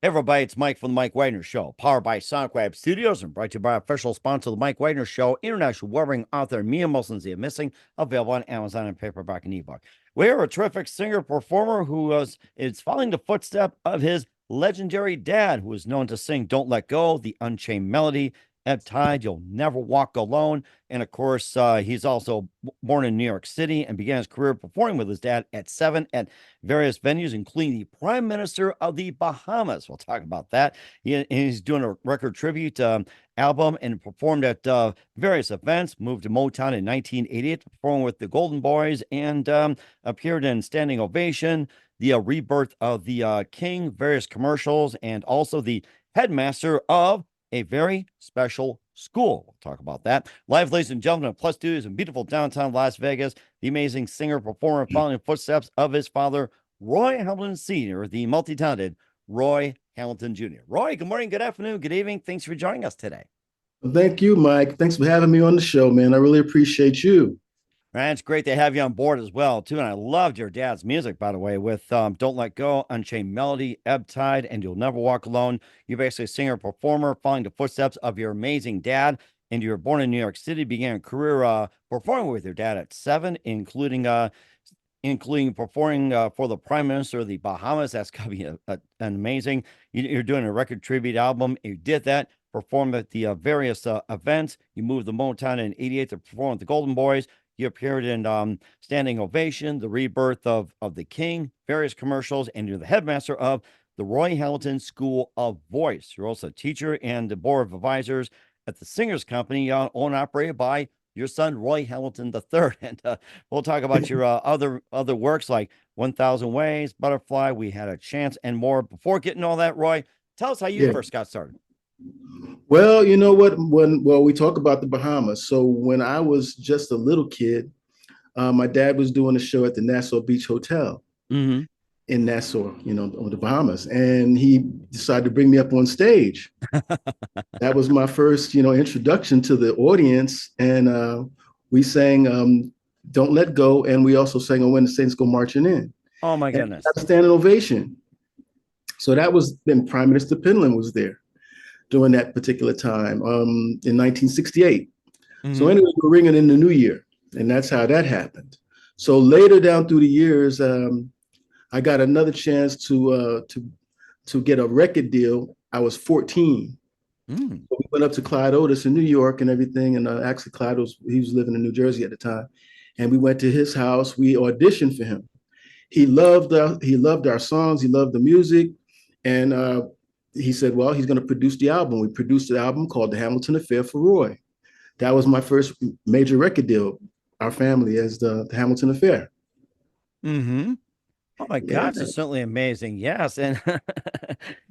Hey everybody, it's Mike from the Mike Wagner Show, powered by Sonic Studios and brought to you by official sponsor of the Mike Wagner Show, international award-winning author Mia Wilson's The Missing, available on Amazon and paperback and ebook. We are a terrific singer-performer who is following the footstep of his legendary dad, who is known to sing Don't Let Go, The Unchained Melody, Ebb Tide, You'll Never Walk Alone. And of course, he's also born in New York City and began his career performing with his dad at 7 at various venues, including the Prime Minister of the Bahamas. We'll talk about that. He's doing a record tribute album and performed at various events, moved to Motown in 1988 to perform with the Golden Boys and appeared in Standing Ovation, the Rebirth of the King, various commercials, and also the headmaster of a very special school. We'll talk about that. Live, ladies and gentlemen, Plus Studios in beautiful downtown Las Vegas, the amazing singer-performer following the footsteps of his father, Roy Hamilton Sr., the multi-talented Roy Hamilton Jr. Roy, good morning, good afternoon, good evening. Thanks for joining us today. Thank you, Mike. Thanks for having me on the show, man. I really appreciate you. Man, it's great to have you on board as well, too. And I loved your dad's music, by the way, with Don't Let Go, Unchained Melody, Ebb Tide, and You'll Never Walk Alone. You're basically a singer-performer following the footsteps of your amazing dad. And you were born in New York City, began a career performing with your dad at 7, including performing for the Prime Minister of the Bahamas. That's going to be an amazing. You're doing a record tribute album. You did that, performed at the various events. You moved to Motown in 88 to perform with the Golden Boys. You appeared in Standing Ovation, The Rebirth of the King, various commercials, and you're the headmaster of the Roy Hamilton School of Voice. You're also a teacher and the board of advisors at the Singers Company, owned and operated by your son, Roy Hamilton III. And we'll talk about your other works like 1000 Ways, Butterfly, We Had a Chance, and more. Before getting all that, Roy, tell us how you first got started. Well, you know what? Well, we talk about the Bahamas. So when I was just a little kid, my dad was doing a show at the Nassau Beach Hotel in Nassau, on the Bahamas, and he decided to bring me up on stage. That was my first, introduction to the audience, and we sang "Don't Let Go," and we also sang "Oh When the Saints Go Marching In." Oh my goodness! A standing ovation. So that was then Prime Minister Penland was there during that particular time in 1968. So anyway, we're ringing in the new year, and that's how that happened. So later down through the years, I got another chance to get a record deal. I was 14. So we went up to Clyde Otis in New York and everything, and actually Clyde he was living in New Jersey at the time, and we went to his house. We auditioned for him. He loved our songs. He loved the music, and he said, well, he's going to produce the album. We produced the album called The Hamilton Affair for Roy. That was my first major record deal, our family, as the Hamilton Affair. Oh my God, it's certainly amazing. Yes. And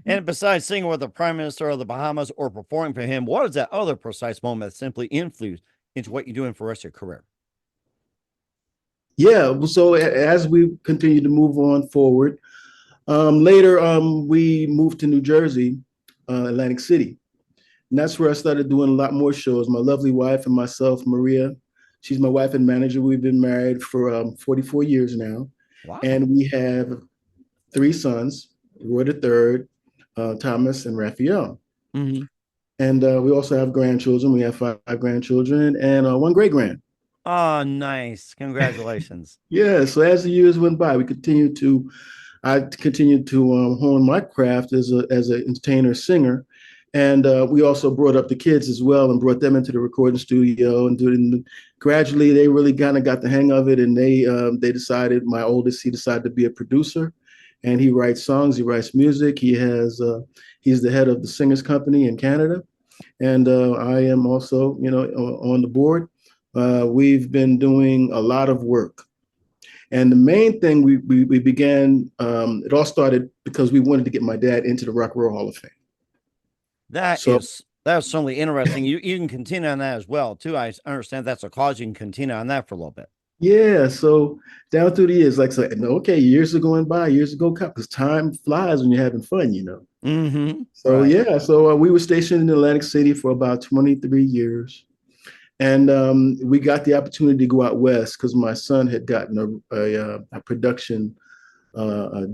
and besides singing with the Prime Minister of the Bahamas or performing for him, what is that other precise moment that simply influenced into what you're doing for the rest of your career? Yeah. So as we continue to move on forward, later, we moved to New Jersey, Atlantic City. And that's where I started doing a lot more shows. My lovely wife and myself, Maria, she's my wife and manager. We've been married for 44 years now. Wow. And we have 3 sons, Roy III, Thomas, and Raphael. And we also have grandchildren. We have 5 grandchildren and 1 great-grand. Oh, nice. Congratulations. Yeah. So as the years went by, I continued to hone my craft as an entertainer, singer, and we also brought up the kids as well and brought them into the recording studio and gradually they really kind of got the hang of it, and they decided. My oldest, he decided to be a producer, and he writes songs, he writes music. He's the head of the Singers Company in Canada, and I am also on the board. We've been doing a lot of work. And the main thing we began, it all started because we wanted to get my dad into the Rock and Roll Hall of Fame. That was certainly interesting. You can continue on that as well, too. I understand that's a cause. You can continue on that for a little bit. Yeah. So down through the years, like, so, okay, years are going by, years ago, because time flies when you're having fun, So, right. Yeah. So we were stationed in Atlantic City for about 23 years. And we got the opportunity to go out west because my son had gotten a production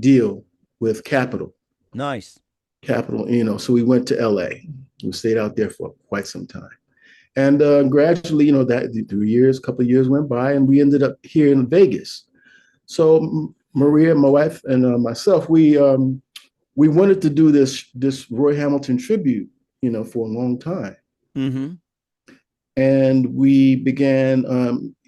deal with Capitol. Nice. capital, so we went to LA. We stayed out there for quite some time. And gradually, that 3 years, a couple of years went by, and we ended up here in Vegas. So Maria, my wife, and myself, we wanted to do this Roy Hamilton tribute, for a long time. Mm-hmm. And we began,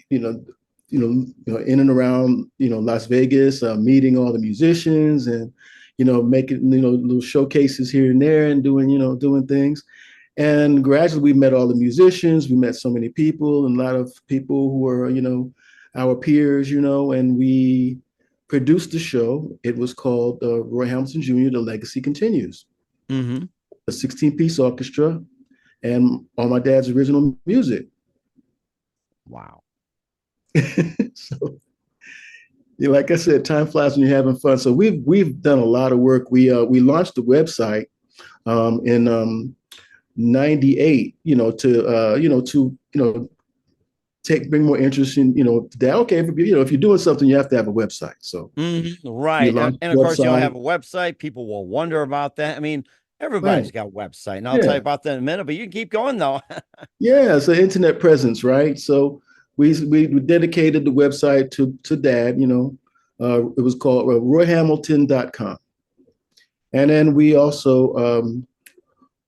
in and around, Las Vegas, meeting all the musicians and, making, little showcases here and there and doing things. And gradually we met all the musicians. We met so many people and a lot of people who were, our peers, and we produced the show. It was called Roy Hamilton Jr., The Legacy Continues. Mm-hmm. A 16-piece orchestra and all my dad's original music. Wow. So, like I said, time flies when you're having fun. So we've done a lot of work. We launched the website in 98, to bring more interest in, that, okay, if you're doing something, you have to have a website. So right. And of course, you don't have a website. People will wonder about that. I mean, everybody's got a website, and I'll tell you about that in a minute, but you can keep going though. Yeah, it's an internet presence, right? So we dedicated the website to Dad. It was called royhamilton.com, and then we also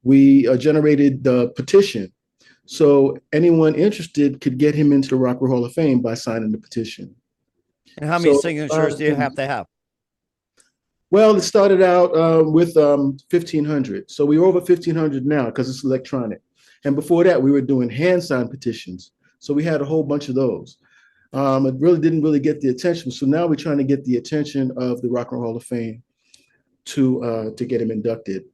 generated the petition, so anyone interested could get him into the Rock and Roll Hall of Fame by signing the petition. And how many signatures do you have to have? Well, it started out with 1,500. So we were over 1,500 now because it's electronic. And before that, we were doing hand signed petitions. So we had a whole bunch of those. It really didn't get the attention. So now we're trying to get the attention of the Rock and Roll Hall of Fame to get him inducted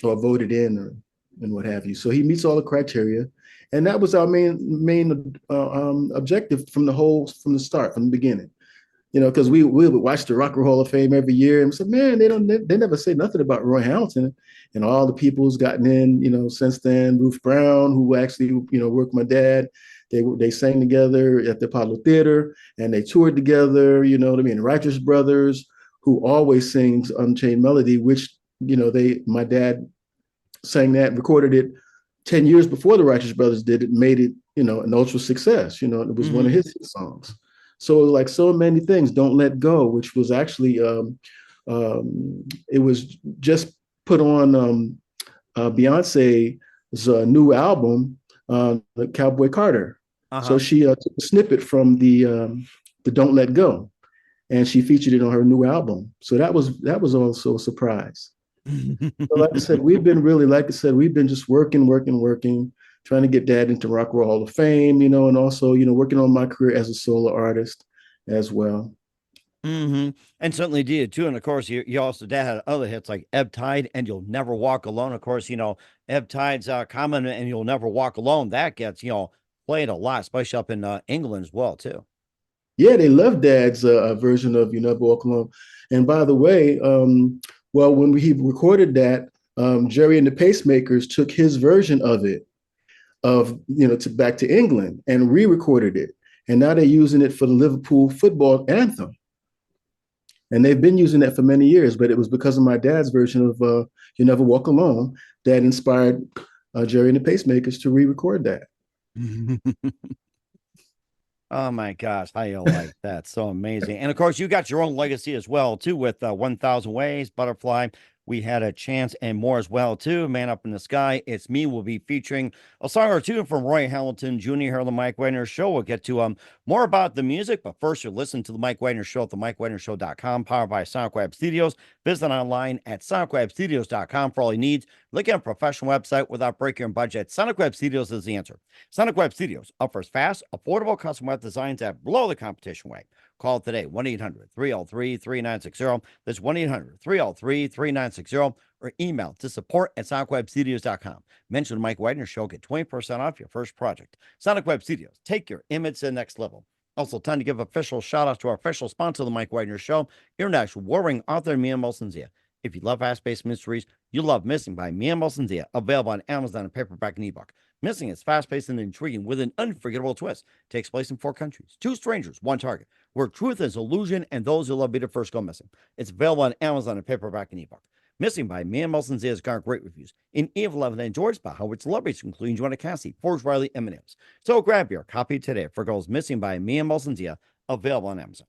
or voted in and what have you. So he meets all the criteria. And that was our main objective from the start, from the beginning. Because we would watch the Rock and Roll Hall of Fame every year and said, man, they never say nothing about Roy Hamilton. And all the people who's gotten in, since then. Ruth Brown, who actually, worked with my dad, they sang together at the Apollo Theater and they toured together, the Righteous Brothers, who always sings Unchained Melody, which, my dad sang that, recorded it 10 years before the Righteous Brothers did it, made it, an ultra success. It was one of his hit songs. So like so many things, Don't Let Go, which was actually, it was just put on Beyonce's new album, the Cowboy Carter. Uh-huh. So she took a snippet from the Don't Let Go, and she featured it on her new album. So that was also a surprise. So like I said, we've been just working, trying to get Dad into Rock and Roll Hall of Fame, and also, working on my career as a solo artist as well. Mm-hmm. And certainly did too. And of course, you also, Dad had other hits like Ebb Tide and You'll Never Walk Alone. Of course, Ebb Tide's common and You'll Never Walk Alone. That gets, played a lot, especially up in England as well too. Yeah, they love Dad's version of You Never Walk Alone. And by the way, when he recorded that, Jerry and the Pacemakers took his version of it, back to England and re-recorded it. And now they're using it for the Liverpool football anthem. And they've been using that for many years, but it was because of my dad's version of You Never Walk Alone that inspired Jerry and the Pacemakers to re-record that. Oh my gosh, how you like that? So amazing. And of course, you got your own legacy as well, too, with 1,000 Ways, Butterfly, We Had a Chance, and more as well, too. Man Up in the Sky, It's Me will be featuring a song or two from Roy Hamilton Jr. here on the Mike Wagner Show. We'll get to more about the music, but first you'll listen to the Mike Wagner Show at the MikeWagnerShow.com, powered by SonicWeb Studios. Visit online at SonicWebStudios.com for all your needs. Look at a professional website without breaking your budget. SonicWeb Studios is the answer. SonicWeb Studios offers fast, affordable custom web designs that blow the competition away. Call today, 1-800-303-3960. That's 1-800-303-3960. Or email to support@sonicwebstudios.com. Mention the Mike Wagner Show. Get 20% off your first project. Sonic Web Studios. Take your image to the next level. Also, time to give official shout-outs to our official sponsor of the Mike Wagner Show, international warring author Mia Molson-Zia. If you love fast-paced mysteries, you love Missing by Mia Molson-Zia, available on Amazon and paperback and ebook. Missing is fast-paced and intriguing with an unforgettable twist. Takes place in 4 countries, 2 strangers, 1 target, where truth is illusion and those who love be the first go missing. It's available on Amazon and paperback and ebook. Missing by me and Molson Z has garnered great reviews. In Evil Eleven enjoys by Howard celebrities, including Joanna Cassie, Forge Riley, and Eminem. So grab your copy today for Girls Missing by me and Molson Z, available on Amazon.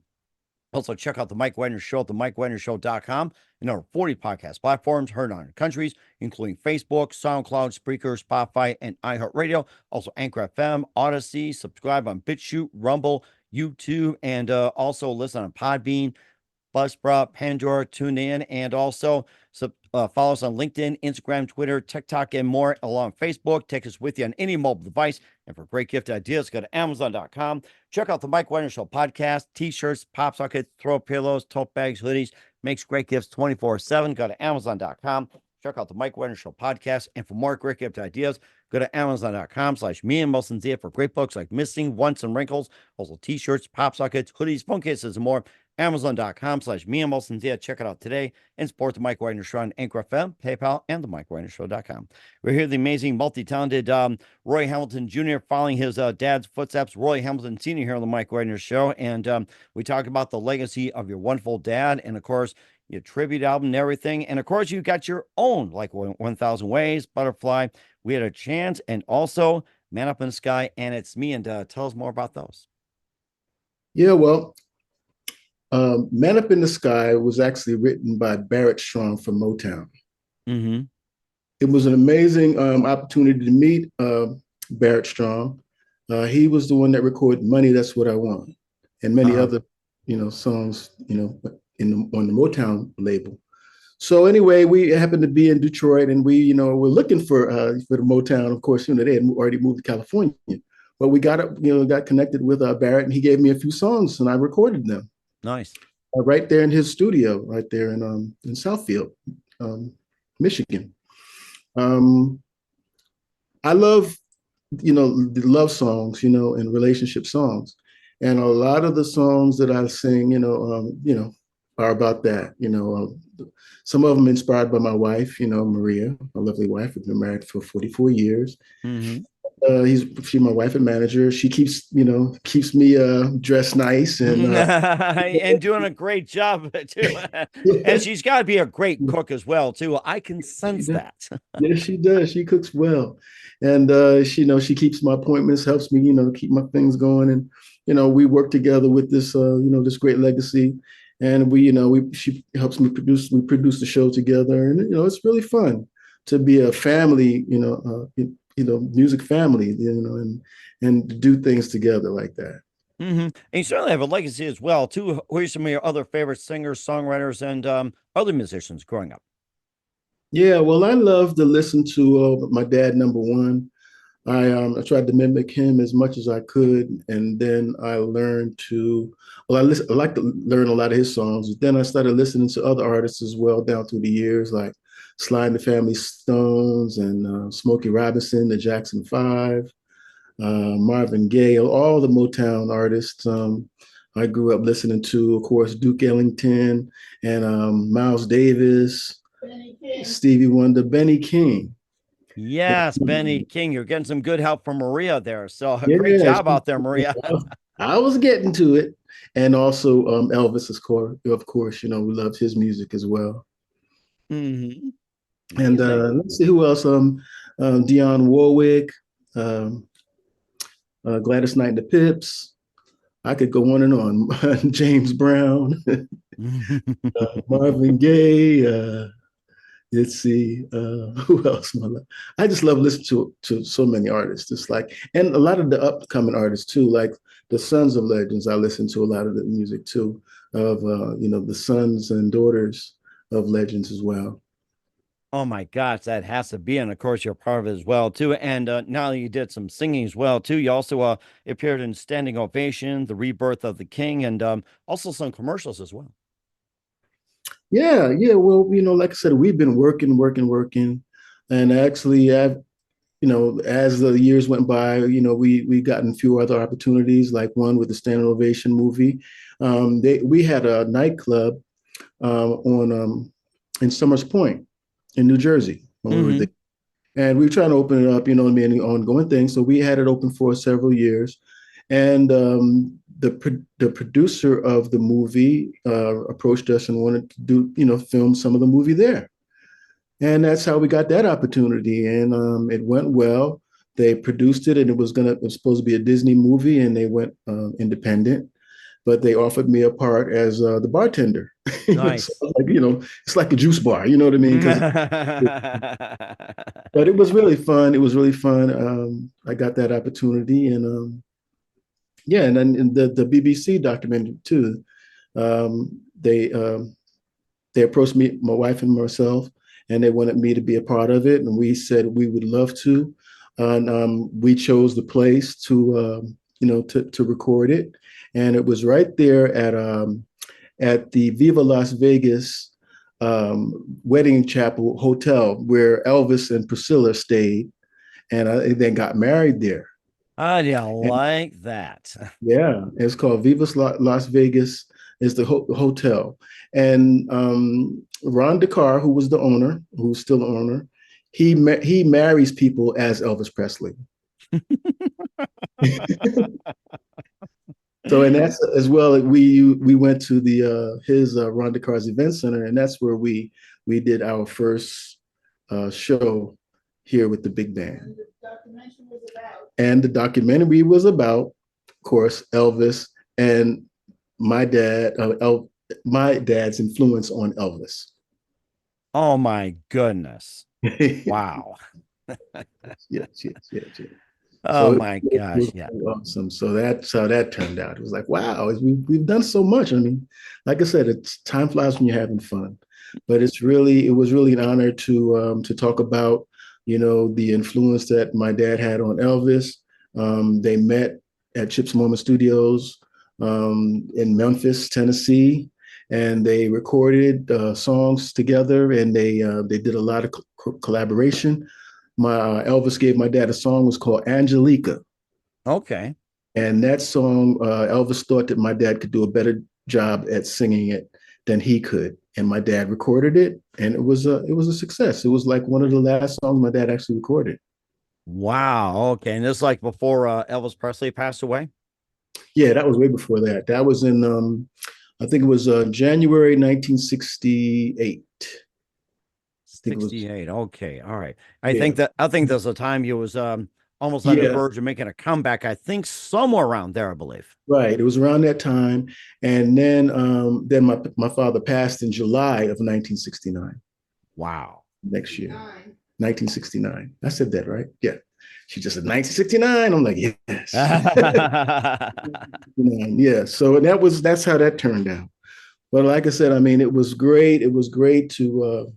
Also, check out the Mike Wagner Show at themikewagnershow.com and over 40 podcast platforms heard on countries, including Facebook, SoundCloud, Spreaker, Spotify, and iHeartRadio. Also, Anchor FM, Odyssey. Subscribe on BitChute, Rumble, YouTube, and also listen on Podbean, Buzzsprout, Pandora, TuneIn, and also follow us on LinkedIn, Instagram, Twitter, TikTok, and more along Facebook. Take us with you on any mobile device. And for great gift ideas, go to Amazon.com. Check out the Mike Wagner Show podcast, t-shirts, pop sockets, throw pillows, tote bags, hoodies. Makes great gifts 24/7. Go to Amazon.com. Check out the Mike Wagner Show podcast. And for more great gift ideas, go to Amazon.com/me and Molson Z for great books like Missing, Once, and Wrinkles. Also t-shirts, pop sockets, hoodies, phone cases, and more. Amazon.com/me and Molson Z. Check it out today and support the Mike Wagner Show on Anchor FM, PayPal, and the MikeWagnerShow.com. We're here, the amazing, multi-talented Roy Hamilton Jr. following his dad's footsteps, Roy Hamilton Sr. here on the Mike Wagner Show. And we talk about the legacy of your wonderful dad and, of course, your tribute album and everything. And, of course, you got your own, like 1,000 Ways, Butterfly, We Had a Chance, and also Man Up in the Sky, and It's Me. And tell us more about those. Yeah, well, Man Up in the Sky was actually written by Barrett Strong from Motown. Mm-hmm. It was an amazing opportunity to meet Barrett Strong. He was the one that recorded Money, That's What I Want, and many other, songs, on the Motown label. So anyway, we happened to be in Detroit, and we, were looking for the Motown. Of course, they had already moved to California, but we got connected with Barrett, and he gave me a few songs, and I recorded them. Nice. Right there in his studio, right there in Southfield, Michigan. I love, the love songs, and relationship songs, and a lot of the songs that I sing, are about that. Some of them inspired by my wife, Maria, my lovely wife. We've been married for 44 years. Mm-hmm. She's my wife and manager. She keeps me dressed nice and and doing a great job too. And she's got to be a great cook as well too. I can sense that. Yeah, she does. She cooks well, and she keeps my appointments, helps me keep my things going, and we work together with this this great legacy, and she helps me produce. We produce the show together, and it's really fun to be a family. Music family, and do things together like that. Mm-hmm. And you certainly have a legacy as well, too. Who are some of your other favorite singers, songwriters, and other musicians growing up? Yeah, well, I love to listen to my dad, number one. I tried to mimic him as much as I could, and then I learned to, I like to learn a lot of his songs. Then I started listening to other artists as well down through the years, like Sly and the Family Stones and Smokey Robinson, the Jackson 5, Marvin Gaye, all the Motown artists. I grew up listening to, of course, Duke Ellington and Miles Davis, Stevie Wonder, Benny King. Yes, Benny King. You're getting some good help from Maria there. So great job out there, Maria. I was getting to it. And also Elvis, of course, we loved his music as well. Mm-hmm. And let's see who else. Dionne Warwick, Gladys Knight and the Pips. I could go on and on. James Brown, Marvin Gaye. Let's see who else. I just love listening to so many artists. It's like, and a lot of the upcoming artists too, like the Sons of Legends. I listen to a lot of the music too of the sons and daughters of legends as well. Oh my gosh, that has to be. And of course, you're part of it as well, too. And now you did some singing as well, too. You also appeared in Standing Ovation, The Rebirth of the King, and also some commercials as well. Yeah. Well, like I said, we've been working. And actually, as the years went by, we gotten a few other opportunities, like one with the Standing Ovation movie. We had a nightclub in Summers Point in New Jersey. Mm-hmm. And we were trying to open it up, an ongoing thing. So we had it open for several years. And the producer of the movie approached us and wanted to do, film some of the movie there. And that's how we got that opportunity. And it went well. They produced it, and it was supposed to be a Disney movie, and they went independent. But they offered me a part as the bartender. So, Nice. like, it's like a juice bar, you know what I mean? But it was really fun. It was really fun. I got that opportunity, and yeah, and then in the BBC documentary too. Um, they um, they approached me, my wife and myself, and they wanted me to be a part of it, and we said we would love to. And we chose the place to record it, and it was right there at the Viva Las Vegas wedding chapel hotel where Elvis and Priscilla stayed, and they then got married there. How do you And like that? yeah, it's called Las Vegas is the hotel. And Ron DeCar, who was the owner, who's still the owner, he marries people as Elvis Presley. So, and that's as well. We went to the his Ron DeCar's event center, and that's where we did our first show here with the big band. And the documentary was about, of course, Elvis and my dad's influence on Elvis. Oh my goodness. Wow. Yes. Oh So my it gosh. was Yeah. awesome. So that's how that turned out. It was like, wow, we've done so much. I mean, like I said, it's time flies when you're having fun. But it was really an honor to talk about, the influence that my dad had on Elvis. They met at Chips Moment Studios in Memphis, Tennessee, and they recorded songs together, and they did a lot of collaboration. My Elvis gave my dad a song, was called Angelica. Okay. And that song, Elvis thought that my dad could do a better job at singing it than he could. And my dad recorded it, and it was a success. It was like one of the last songs my dad actually recorded. Wow. Okay. And this is like before Elvis Presley passed away? Yeah, that was way before that. That was in I think it was January 1968. I think it was 68. Okay. All right. yeah. I think there's a time you was almost on the Yeah, verge of making a comeback. I think somewhere around there, I believe. right. It was around that time. And then my father passed in July of 1969, Wow. next year. 1969. I said that right? Yeah. She just said 1969. I'm like, yes. Yeah. So that's how that turned out. But like I said, I mean, it was great. It was great to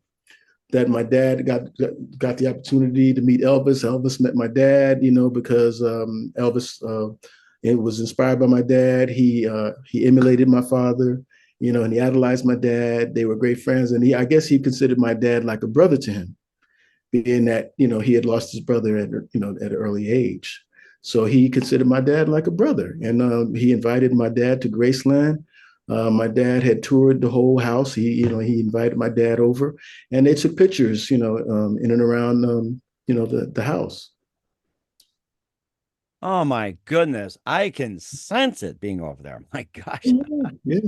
that my dad got the opportunity to meet Elvis. Elvis met my dad, because Elvis it was inspired by my dad. He emulated my father, and he idolized my dad. They were great friends, and I guess he considered my dad like a brother to him, being that he had lost his brother at an early age. So he considered my dad like a brother, and he invited my dad to Graceland. My dad had toured the whole house. He invited my dad over, and they took pictures, in and around, the house. Oh my goodness. I can sense it being over there. My gosh. Yeah,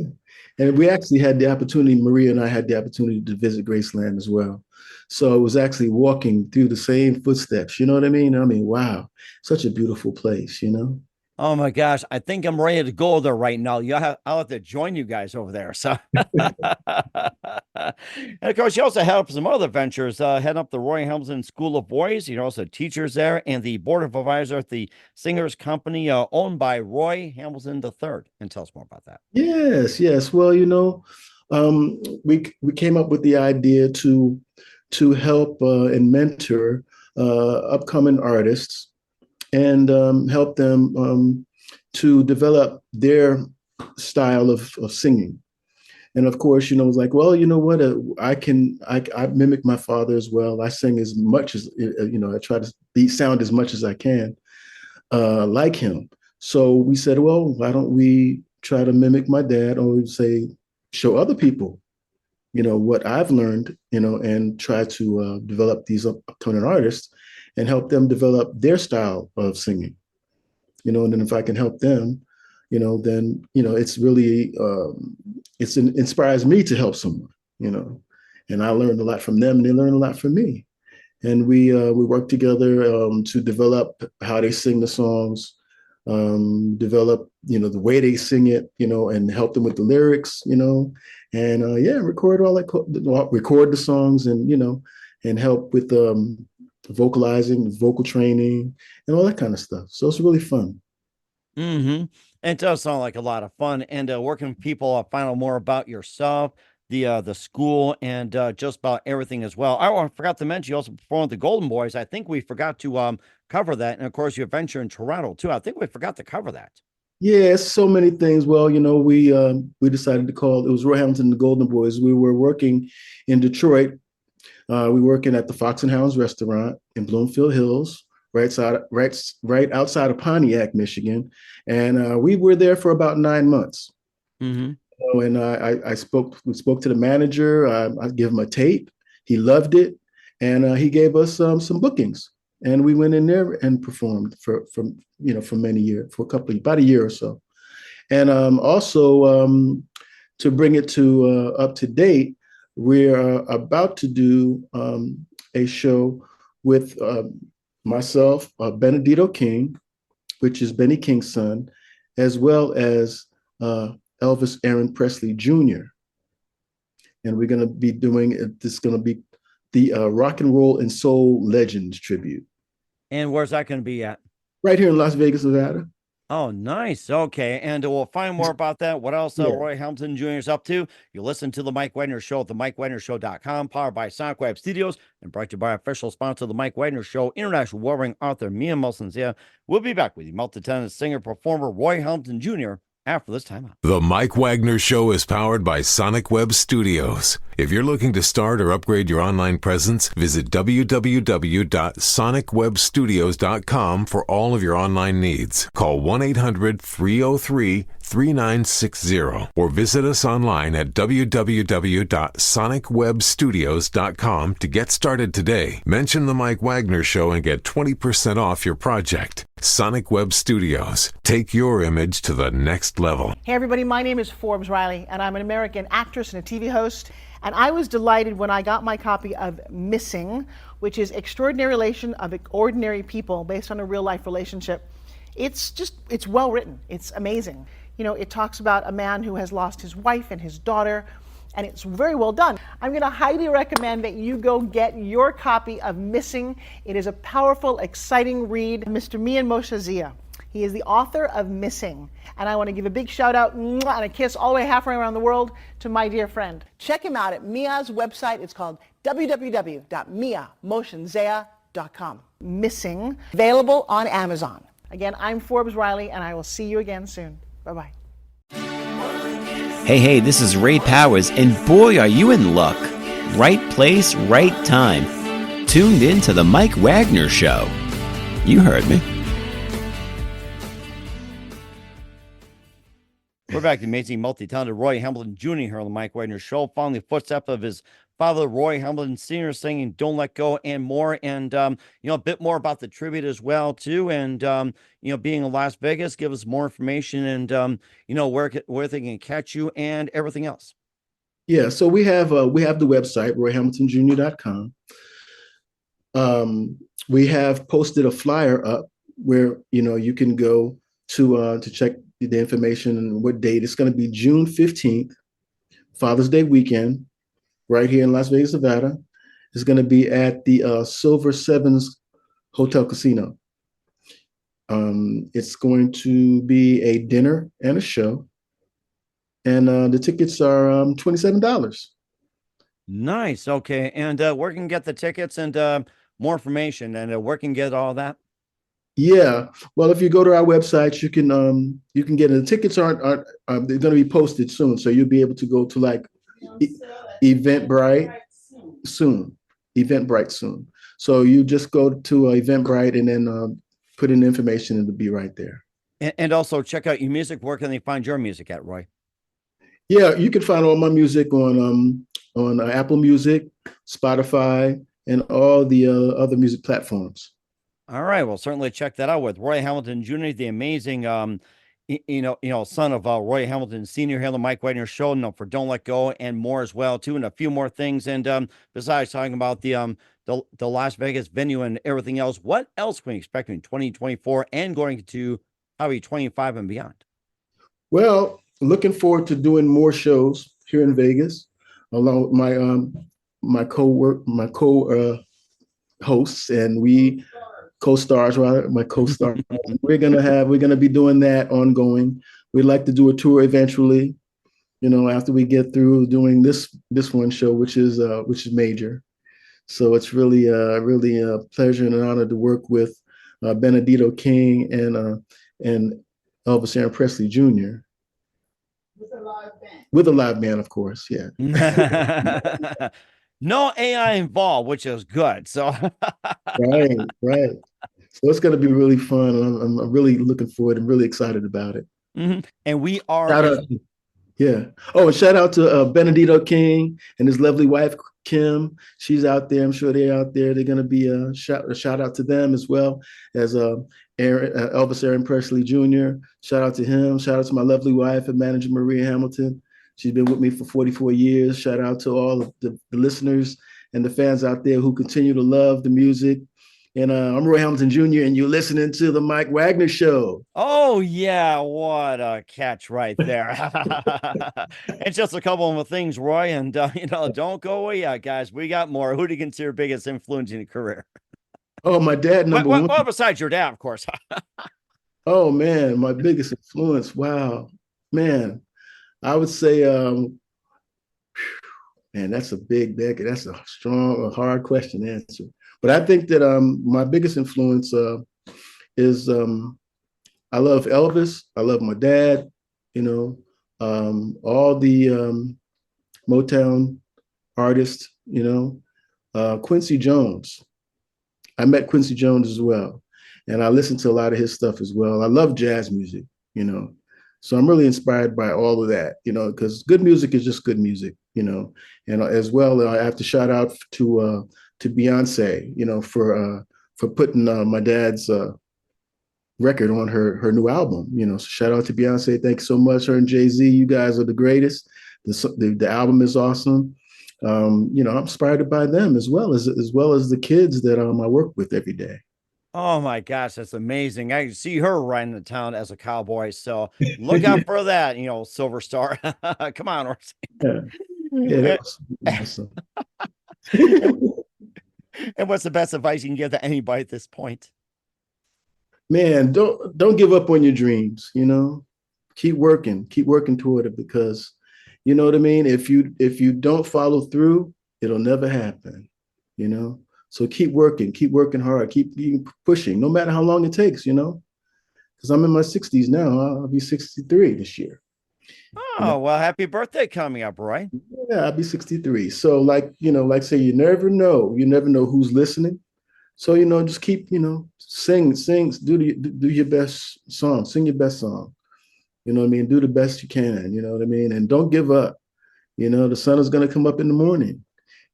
and we actually had the opportunity. Maria and I had the opportunity to visit Graceland as well. So it was actually walking through the same footsteps. You know what I mean? I mean, wow, such a beautiful place. Oh my gosh. I think I'm ready to go there right now. I'll have to join you guys over there. So, and of course, you also head up some other ventures, heading up the Roy Hamilton School of Voice. You're also teachers there and the board of advisor at the Singers Company, owned by Roy Hamilton III. And tell us more about that. Yes. Well, we came up with the idea to help and mentor upcoming artists and help them to develop their style of singing. And of course, it was like, well, you know what? I mimic my father as well. I sing as much as, I try to sound as much as I can like him. So we said, well, why don't we try to mimic my dad, or say, show other people, what I've learned, and try to develop these upcoming artists and help them develop their style of singing, and then if I can help them, then, it's really, it inspires me to help someone, and I learned a lot from them, and they learned a lot from me. And we worked together to develop how they sing the songs, develop the way they sing it, and help them with the lyrics, and record record the songs, and help with vocalizing, vocal training, and all that kind of stuff. So it's really fun. Mm-hmm. It does sound like a lot of fun. And where can people find out more about yourself, the school, and just about everything as well? I forgot to mention you also perform with the Golden Boys. I think we forgot to cover that, and of course your venture in Toronto too. I think we forgot to cover that. Yeah, so many things. Well, we decided to call it was Roy Hamilton and the Golden Boys. We were working in Detroit. We were working at the Fox and Hounds restaurant in Bloomfield Hills, right outside of Pontiac, Michigan, and we were there for about 9 months. Mm-hmm. And we spoke to the manager. I gave him a tape. He loved it, and he gave us some bookings. And we went in there and performed for many years, about a year or so. And also to bring it to up to date, we're about to do a show with myself, Benedito King, which is Benny King's son, as well as Elvis Aaron Presley Jr. And we're going to be doing this is going to be the Rock and Roll and Soul Legends tribute. And where's that going to be at? Right here in Las Vegas, Nevada. Oh, nice. Okay. And we'll find more about that. What else Roy Hamilton Jr. is up to. You listen to The Mike Wagner Show at themikewagnershow.com, powered by Sonic Studios, and brought to you by official sponsor of The Mike Wagner Show, international warring author Mia Molson. We'll be back with you, multi-talented singer-performer Roy Hamilton Jr., after this time out. The Mike Wagner Show is powered by Sonic Web Studios. If you're looking to start or upgrade your online presence, visit www.sonicwebstudios.com for all of your online needs. Call 1-800-303-3960 or visit us online at www.sonicwebstudios.com to get started today. Mention The Mike Wagner Show and get 20% off your project. Sonic Web Studios. Take your image to the next level. Hey everybody, my name is Forbes Riley, and I'm an American actress and a TV host. And I was delighted when I got my copy of Missing, which is Extraordinary Relation of Ordinary People based on a real life relationship. It's well written. It's amazing. It talks about a man who has lost his wife and his daughter, and it's very well done. I'm going to highly recommend that you go get your copy of Missing. It is a powerful, exciting read. Mr. Mian Moshe Zia. He is the author of Missing. And I want to give a big shout out and a kiss all the way halfway around the world to my dear friend. Check him out at Mia's website. It's called www.miamotionzea.com. Missing, available on Amazon. Again, I'm Forbes Riley, and I will see you again soon. Bye-bye. Hey, this is Ray Powers, and boy, are you in luck. Right place, right time. Tuned in to The Mike Wagner Show. You heard me. We're back to the amazing multi-talented Roy Hamilton Jr. here on The Mike Wagner Show, following the footsteps of his father, Roy Hamilton Sr., singing Don't Let Go and more. And, a bit more about the tribute as well, too. And, being in Las Vegas, give us more information and, where they can catch you and everything else. Yeah, so we have the website, royhamiltonjr.com. We have posted a flyer up where, you can go to check the information and what date. It's going to be June 15th, Father's Day weekend, right here in Las Vegas, Nevada. It's going to be at the Silver Sevens Hotel Casino. It's going to be a dinner and a show. And the tickets are $27. Nice. Okay. And where can get the tickets and more information and where can get all that? Yeah. Well, if you go to our website, you can get it. The tickets aren't they're going to be posted soon. So you'll be able to go to like Eventbrite soon. So you just go to Eventbrite and then put in information and it'll be right there. And also check out your music. Where can they find your music at, Roy? Yeah, you can find all my music on Apple Music, Spotify, and all the other music platforms. All right. Well, certainly check that out with Roy Hamilton Jr., the amazing son of Roy Hamilton Sr. here on the Mike Wagner Show, for Don't Let Go and more as well too, and a few more things. And besides talking about the Las Vegas venue and everything else, what else can we expect in 2024 and going to probably 25 and beyond? Well, looking forward to doing more shows here in Vegas, along with my hosts, and we co-stars, rather, my co-star. we're gonna be doing that ongoing. We'd like to do a tour eventually, after we get through doing this one show, which is major. So it's really a pleasure and an honor to work with Benedito King and Elvis Aaron Presley Jr. With a live band, of course. Yeah. No AI involved, which is good. So right. So it's going to be really fun. I'm really looking forward and really excited about it. Mm-hmm. And we are. Yeah. Oh, and shout out to Benedito King and his lovely wife, Kim. She's out there. I'm sure they're out there. They're going to be a shout out to them, as well as Elvis Aaron Presley Jr. Shout out to him. Shout out to my lovely wife and manager, Maria Hamilton. She's been with me for 44 years. Shout out to all of the listeners and the fans out there who continue to love the music. And I'm Roy Hamilton Jr., and you're listening to the Mike Wagner Show. Oh, yeah. What a catch right there. And just a couple of things, Roy. And, don't go away yet, guys. We got more. Who do you consider biggest influence in your career? Oh, my dad, number one. Well, besides your dad, of course. Oh, man, my biggest influence. Wow. Man, I would say, man, that's a strong, hard question to answer. But I think that my biggest influence is I love Elvis. I love my dad, all the Motown artists, Quincy Jones. I met Quincy Jones as well. And I listened to a lot of his stuff as well. I love jazz music, So I'm really inspired by all of that, because good music is just good music, And as well, I have to shout out to Beyonce, for putting my dad's record on her new album. So shout out to Beyonce. Thanks so much. Her and Jay-Z, you guys are the greatest. The album is awesome. I'm inspired by them as well as the kids that I work with every day. Oh my gosh, that's amazing. I see her riding the town as a cowboy. So look out for that, Silver Star. Come on, Orson. Yeah, that's awesome. And what's the best advice you can give to anybody at this point? Man, don't give up on your dreams, Keep working toward it, because you know what I mean? If you don't follow through, it'll never happen, So keep working hard, keep pushing, no matter how long it takes, because I'm in my 60s now. I'll be 63 this year. Oh, well, happy birthday coming up, Roy. Yeah, I'll be 63. So say you never know who's listening. So, just keep, sing, do your best song, sing your best song. You know what I mean? Do the best you can, you know what I mean? And don't give up. The sun is going to come up in the morning,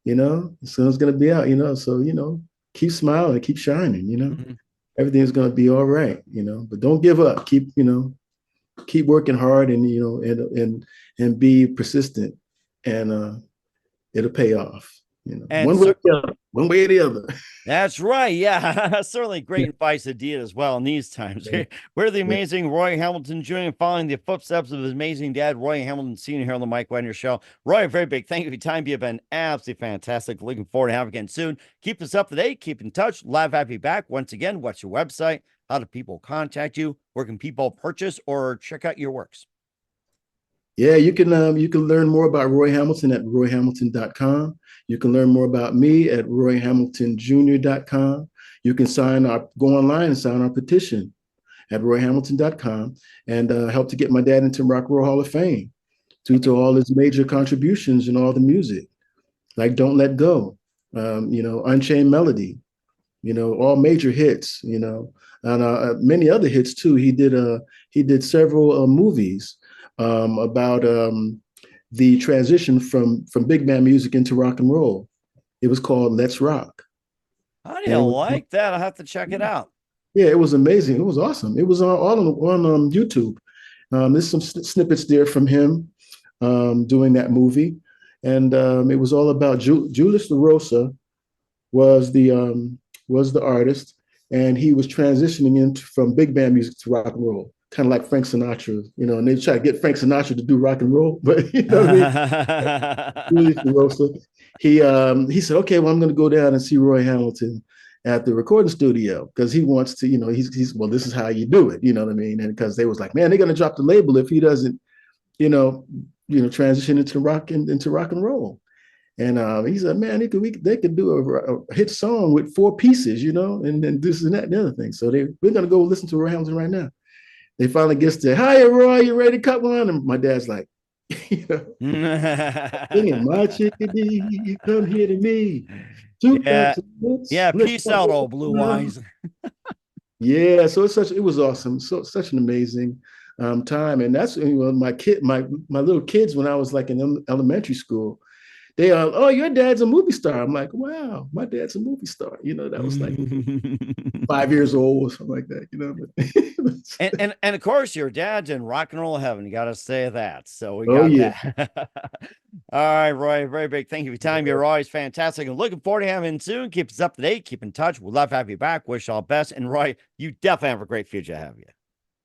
the sun's going to be out, so, keep smiling, keep shining, Mm-hmm. Everything's going to be all right, but don't give up. Keep working hard and, and be persistent, and it'll pay off. And one way or the other. That's right. Yeah, certainly great advice indeed as well in these times. Yeah. We're the amazing Roy Hamilton Jr., following the footsteps of his amazing dad, Roy Hamilton Sr., here on the Mike Wagner Show. Roy, a very big thank you for your time. You've been absolutely fantastic. Looking forward to having you again soon. Keep us up to date. Keep in touch. Live happy back. Once again, what's your website? How do people contact you? Where can people purchase or check out your works? Yeah, you can learn more about Roy Hamilton at royhamilton.com. You can learn more about me at royhamiltonjr.com. You can go online and sign our petition at royhamilton.com and help to get my dad into Rock and Roll Hall of Fame due to all his major contributions in all the music, like Don't Let Go, Unchained Melody, all major hits, and many other hits too. He did several movies about the transition from big band music into rock and roll. It was called Let's Rock. I didn't like that. I'll have to check it out. Yeah, it was amazing. It was awesome. It was all on YouTube. There's some snippets there from him doing that movie. And it was all about Julius LaRosa was the artist, and he was transitioning from big band music to rock and roll, kind of like Frank Sinatra, and they try to get Frank Sinatra to do rock and roll, but you know what I mean? Julius LaRosa, he said, okay, well, I'm going to go down and see Roy Hamilton at the recording studio because he wants to, he's well, this is how you do it, you know what I mean? And because they was like, man, they're going to drop the label if he doesn't, transition into rock and roll. And he said, man, they could do a hit song with 4 pieces, and then this and that and the other thing. So we're going to go listen to Roy Hamilton right now. They finally gets to, hi, Roy, you ready to cut one? And my dad's like, singing my chickadee, you come here to me. Peace out, old blue eyes. Yeah, so it was awesome. So such an amazing time. And that's my little kids when I was like in elementary school. They are, oh, your dad's a movie star. I'm like, wow, my dad's a movie star. That was like 5 years old or something like that. And of course, your dad's in rock and roll heaven. You got to say that. So we got that. All right, Roy, very big thank you for your time. You're always fantastic. And looking forward to having you soon. Keep us up to date. Keep in touch. We'd love to have you back. Wish you all best. And Roy, you definitely have a great future ahead of you.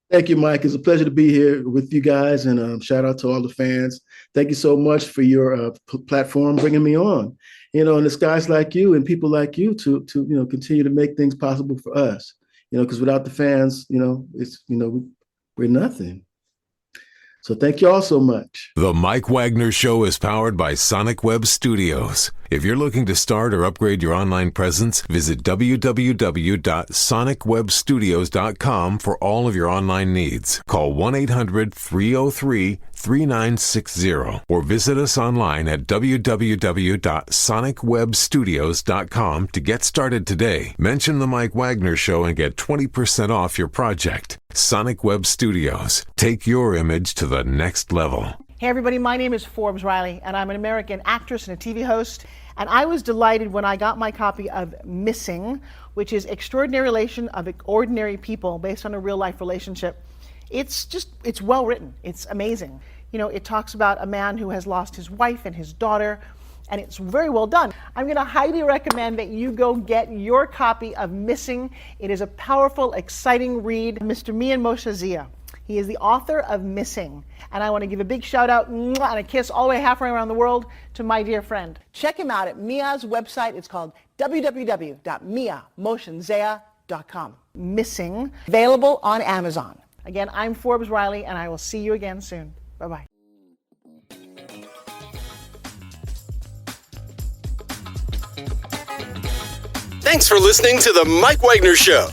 Thank you, Mike. It's a pleasure to be here with you guys, and shout out to all the fans. Thank you so much for your platform, bringing me on. And it's guys like you and people like you to continue to make things possible for us. Because without the fans, it's we're nothing. So thank you all so much. The Mike Wagner Show is powered by Sonic Web Studios. If you're looking to start or upgrade your online presence, visit www.sonicwebstudios.com for all of your online needs. Call 1-800-303-3960 or visit us online at www.sonicwebstudios.com to get started today. Mention the Mike Wagner Show and get 20% off your project. Sonic Web Studios. Take your image to the next level. Hey everybody, my name is Forbes Riley, and I'm an American actress and a TV host. And I was delighted when I got my copy of Missing, which is Extraordinary Relation of Ordinary People based on a real life relationship. It's well written. It's amazing. It talks about a man who has lost his wife and his daughter, and it's very well done. I'm going to highly recommend that you go get your copy of Missing. It is a powerful, exciting read. Mr. Mian Moshe Zia. He is the author of Missing. And I want to give a big shout out and a kiss all the way halfway around the world to my dear friend. Check him out at Mia's website. It's called www.miamotionzea.com. Missing, available on Amazon. Again, I'm Forbes Riley, and I will see you again soon. Bye-bye. Thanks for listening to The Mike Wagner Show.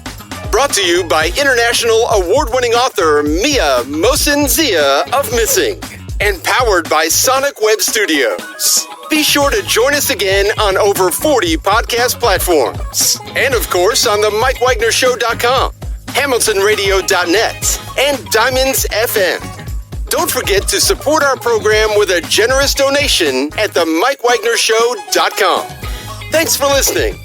Brought to you by international award-winning author Mia Mohsen-Zia of Missing, and powered by Sonic Web Studios. Be sure to join us again on over 40 podcast platforms, and of course on the MikeWagnerShow.com, HamiltonRadio.net, and Diamonds FM. Don't forget to support our program with a generous donation at the MikeWagnerShow.com. Thanks for listening.